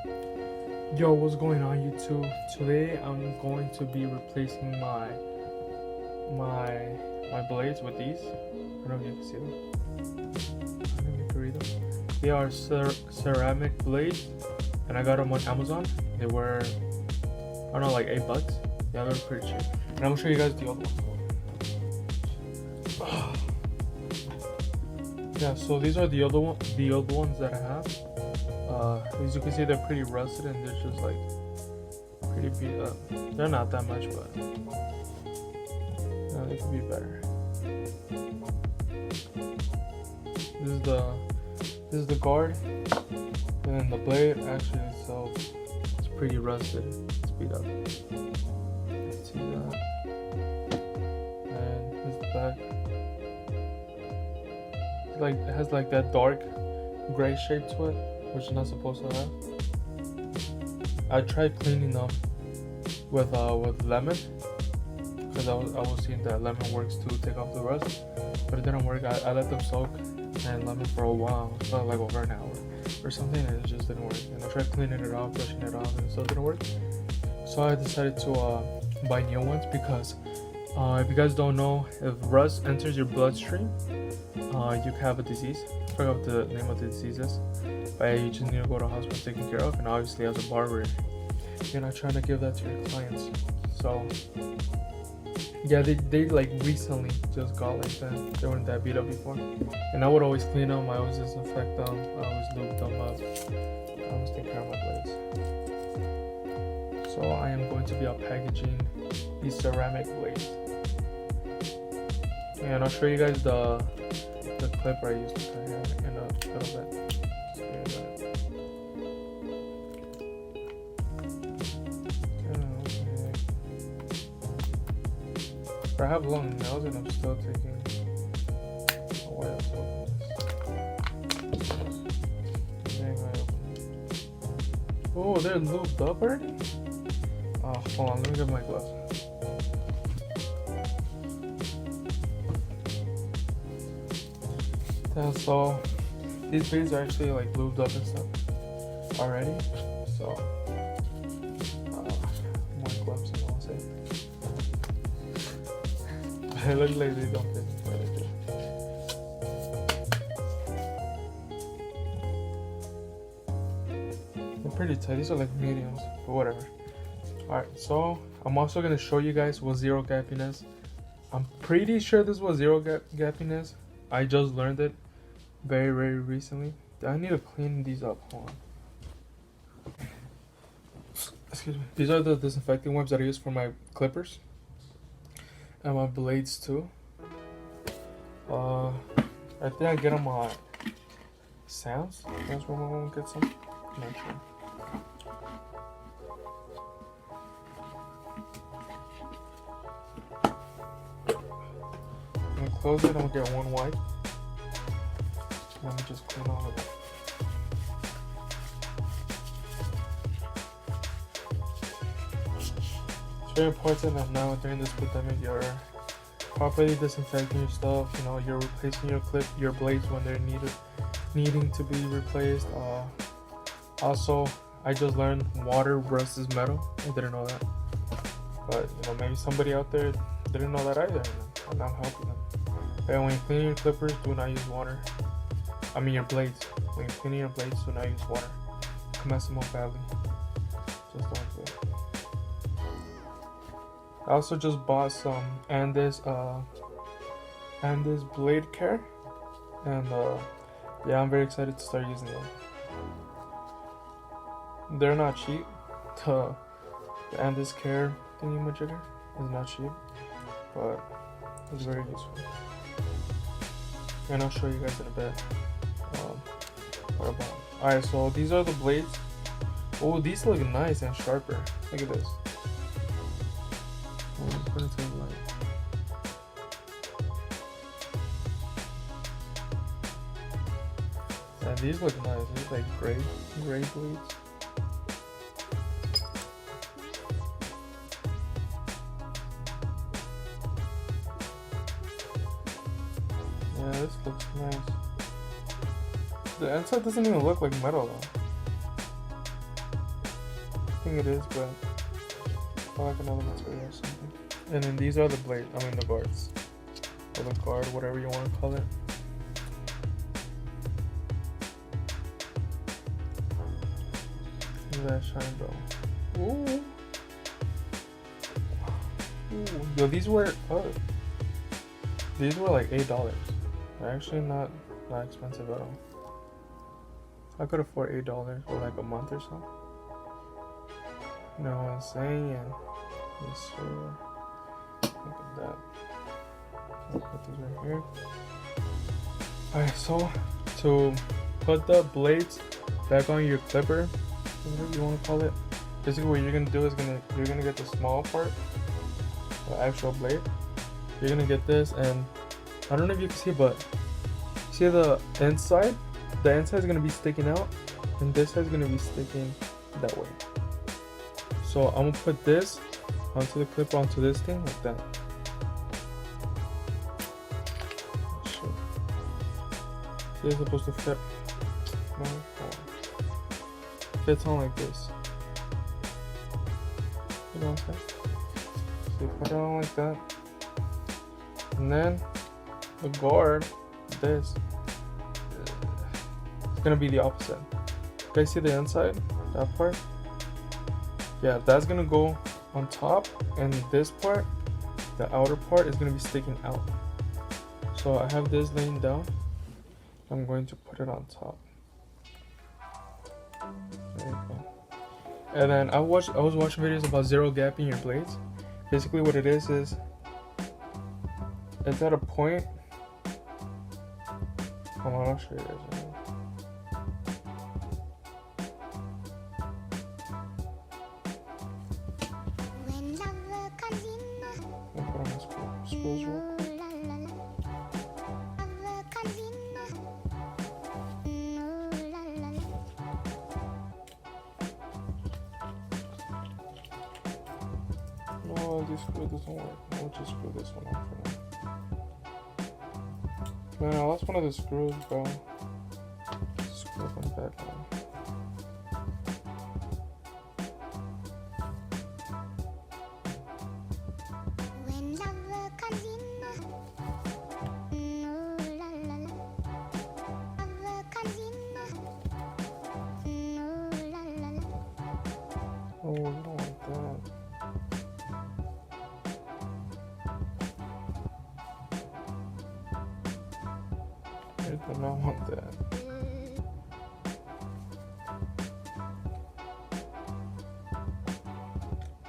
Yo, what's going on YouTube? Today I'm going to be replacing my my blades with these. I don't know if you can see them. I don't know if you can read them. They are ceramic blades, and I got them on Amazon. They were, I don't know, like $8. Yeah, they're pretty cheap. And I'm gonna show you guys the other one. Yeah, so these are the other ones that I have. As you can see, they're pretty rusted and they're just like pretty beat up. They're not that much, but they could be better. This is the guard, and then the blade actually itself is pretty rusted. It's beat up. You can see that. And this is the back. It has like that dark gray shape to it, which is not supposed to have. I tried cleaning them with lemon, because I was seeing that lemon works to take off the rust, but it didn't work. I let them soak in lemon for a while, like over an hour or something, and it just didn't work. And I tried cleaning it off, brushing it off, and it still didn't work. So I decided to buy new ones, because if you guys don't know, if rust enters your bloodstream, you can have a disease. I forgot what the name of the disease is, but you just need to go to the hospital taken care of. And obviously, as a barber, you're not trying to give that to your clients. So yeah, they like recently just got like that. They weren't that beat up before, and I would always clean them. I always disinfect them. I always lube them up. I always take care of my blades. So I am going to be packaging these ceramic blades, and I'll show you guys the clipper I used to cut hair in a little bit. I have long nails and I'm still taking a while to open this. Dang, I opened it. Oh, they're lubed up already? Oh, hold on, let me get my gloves. So these blades are actually like lubed up and stuff already. So more gloves and all say. They look like they don't fit, but they do. They're pretty tight. These are like mediums, but whatever. Alright, so I'm also gonna show you guys what zero gapping is. I'm pretty sure this was zero gapping is. I just learned it very recently. I need to clean these up. Hold on. Excuse me. These are the disinfecting wipes that I use for my clippers and my blades too. I think I get them on Sam's. That's where my mom gets them. I'm not sure. I'm gonna close it. I'm gonna get one wipe. Let me just clean all of it. It's very important that now during this pandemic you're properly disinfecting your stuff. You know, you're replacing your blades when they're needing to be replaced. Also, I just learned water rusts metal. I didn't know that, but you know, maybe somebody out there didn't know that either, and I'm helping them. And when you're cleaning your clippers, do not use water. I mean your blades. When you're cleaning your blades, do not use water. It can mess them up badly. Just don't do it. I also just bought some Andis blade care, and yeah, I'm very excited to start using them. They're not cheap. The Andis care thingy-majigger is not cheap, but it's very useful. And I'll show you guys in a bit. What about? Alright, so these are the blades. Oh, these look nice and sharper. Look at this. Oh, put it to the light. And these look nice. These like gray blades. Yeah, this looks nice. The inside doesn't even look like metal though. think it is, but I like another material or something. And then these are the blade, the guards. Or the guard, whatever you want to call it. Look at that shine, bro. Ooh. Ooh. Yo, these were like $8. They're actually not expensive at all. I could afford $8 for like a month or so. You know what I'm saying? Yes, sir. Look at that. I'll put these right here. Alright, so to put the blades back on your clipper, whatever you want to call it, basically what you're gonna do is you're gonna get the small part, the actual blade. You're gonna get this, and I don't know if you can see, but see the inside? The inside is gonna be sticking out, and this side is gonna be sticking that way. So I'm gonna put this onto the clipper, onto this thing like that. Shit. See, it's supposed to fit. No, fits on like this. You know what I'm saying? So you put it on like that, and then the guard, this, it's gonna be the opposite. You guys see the inside? That part? Yeah, that's gonna go on top, and this part, the outer part, is gonna be sticking out. So I have this laying down. I'm going to put it on top. There you go. And then I was watching videos about zero gapping your blades. Basically what it is it's at a point. Hold on, I'll show you guys. No, this screw doesn't work. I'll just screw this one off for now. Man, I lost one of the screws, bro. Screw up on the back now. Oh, you don't want that. I do not want that.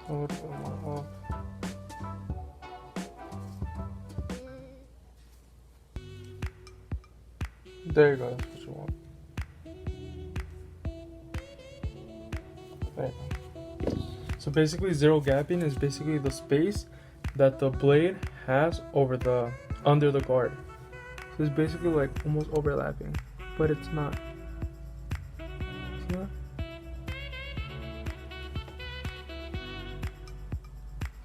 A little bit more up. There you go, that's what you want. There you go. So basically zero gapping is basically the space that the blade has under the guard. So it's basically like almost overlapping, but it's not. See that?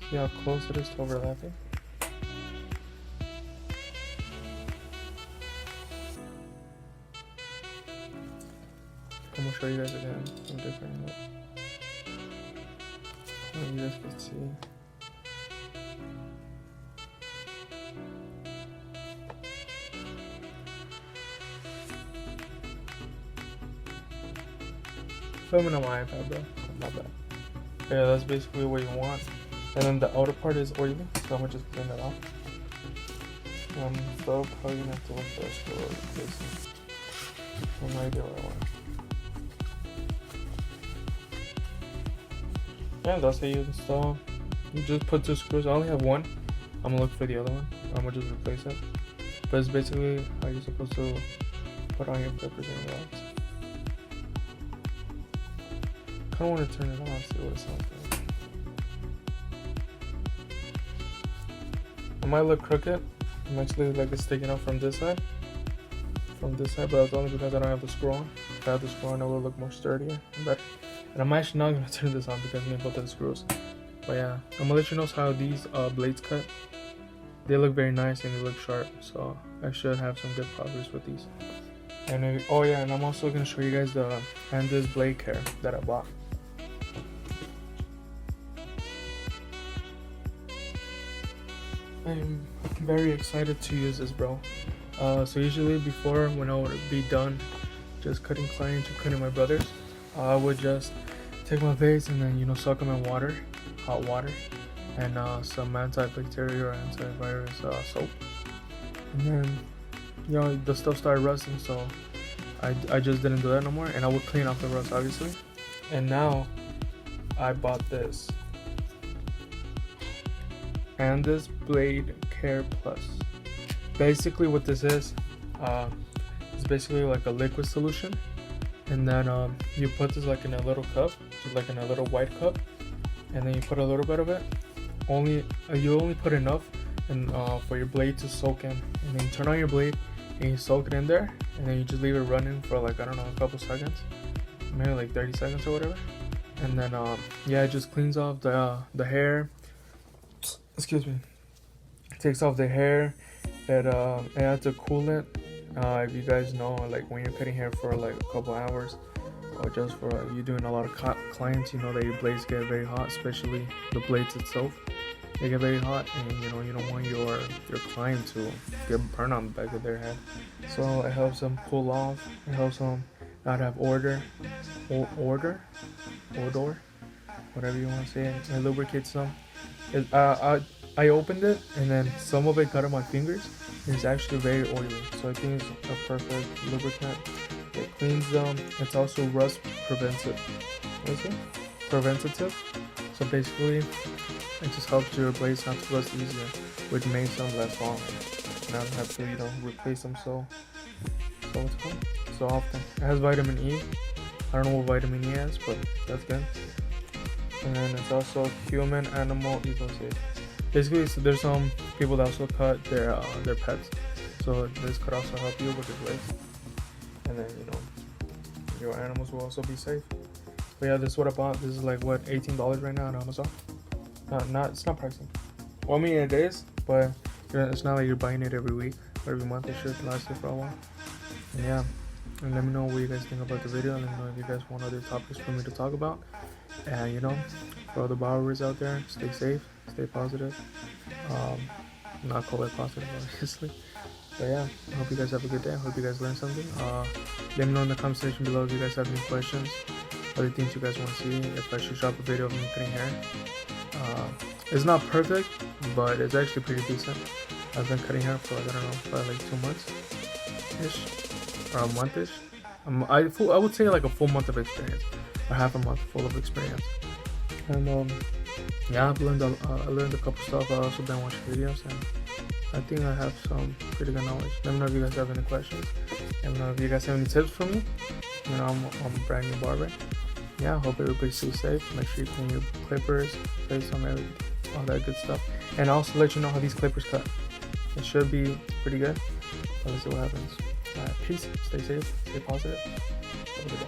See how close it is to overlapping? I'm gonna show you guys again from different angles. You guys can see. Filming on my iPad, bro. Not bad. Yeah, that's basically what you want. And then the outer part is oily, so I'm gonna just clean that off. Still probably gonna have to look for a screw like this. I have no idea what I want. Yeah, that's how you install. You just put two screws. I only have one. I'm gonna look for the other one. I'm gonna just replace it. But it's basically how you're supposed to put on your clippers and rods. I kind of want to turn it on, see what it sounds like. It might look crooked. I'm actually like it's sticking out from this side. But that's only because I don't have the screw on. If I had the screw on, it would look more sturdier and better. And I'm actually not gonna turn this on because I need both of the screws. But yeah, I'm gonna let you know how these blades cut. They look very nice and they look sharp, so I should have some good progress with these. And oh yeah, and I'm also gonna show you guys the Andis blade care that I bought. I'm very excited to use this, bro. So usually before, when I would be done just cutting clients or cutting my brothers, I would just take my blades and then soak them in water, hot water, and some antibacterial or antivirus soap, and then the stuff started rusting, so I just didn't do that no more, and I would clean off the rust obviously. And now I bought this Andis Blade Care Plus. Basically what this is, it's basically like a liquid solution, and then you put this like in a little cup, just like in a little white cup, and then you put a little bit of it. You only put enough and for your blade to soak in, and then you turn on your blade and you soak it in there, and then you just leave it running for like, I don't know, a couple seconds, maybe like 30 seconds or whatever. And then it just cleans off the hair. Excuse me. It takes off the hair. It adds to cool it. If you guys know, like when you're cutting hair for like a couple hours, or just for you doing a lot of clients, you know that your blades get very hot, especially the blades itself. They get very hot, and you don't want your client to get burned on the back of their head. So it helps them cool off. It helps them not have odor, whatever you want to say. It lubricates them. I opened it, and then some of it got on my fingers. It's actually very oily, so I think it's a perfect lubricant. It cleans them. It's also rust preventative. What is it? Preventative. So basically, it just helps your blades not to rust easier, which makes them less long. Not have to replace them so what's it called? So often. It has vitamin E. I don't know what vitamin E is, but that's good. And then it's also human animal eco-safe. Basically, so there's some people that also cut their pets, so this could also help you with your blades, and then your animals will also be safe. But yeah, this is what I bought. This is like what, $18 right now on Amazon. It's not pricey. Well, I mean it is, but it's not like you're buying it every week or every month. It should last you for a while. And yeah, and let me know what you guys think about the video. Let me know if you guys want other topics for me to talk about. And for all the borrowers out there, stay safe, stay positive. Not COVID positive, obviously. But yeah, I hope you guys have a good day. I hope you guys learned something. Let me know in the comment section below if you guys have any questions, other things you guys want to see, if I should drop a video of me cutting hair. It's not perfect, but it's actually pretty decent. I've been cutting hair for, I don't know, probably like 2 months-ish, or a month-ish. I would say like a full month of experience, or half a month full of experience. And I've learned I learned a couple stuff. I also been watching videos, and I think I have some pretty good knowledge. Let me know if you guys have any questions. Let me know if you guys have any tips for me. I'm a brand new barber. Yeah, I hope everybody stays safe. Make sure you clean your clippers, place them, all that good stuff. And I'll also let you know how these clippers cut. It should be pretty good. Let's see what happens. Peace. Stay safe. Stay positive. Have a good day.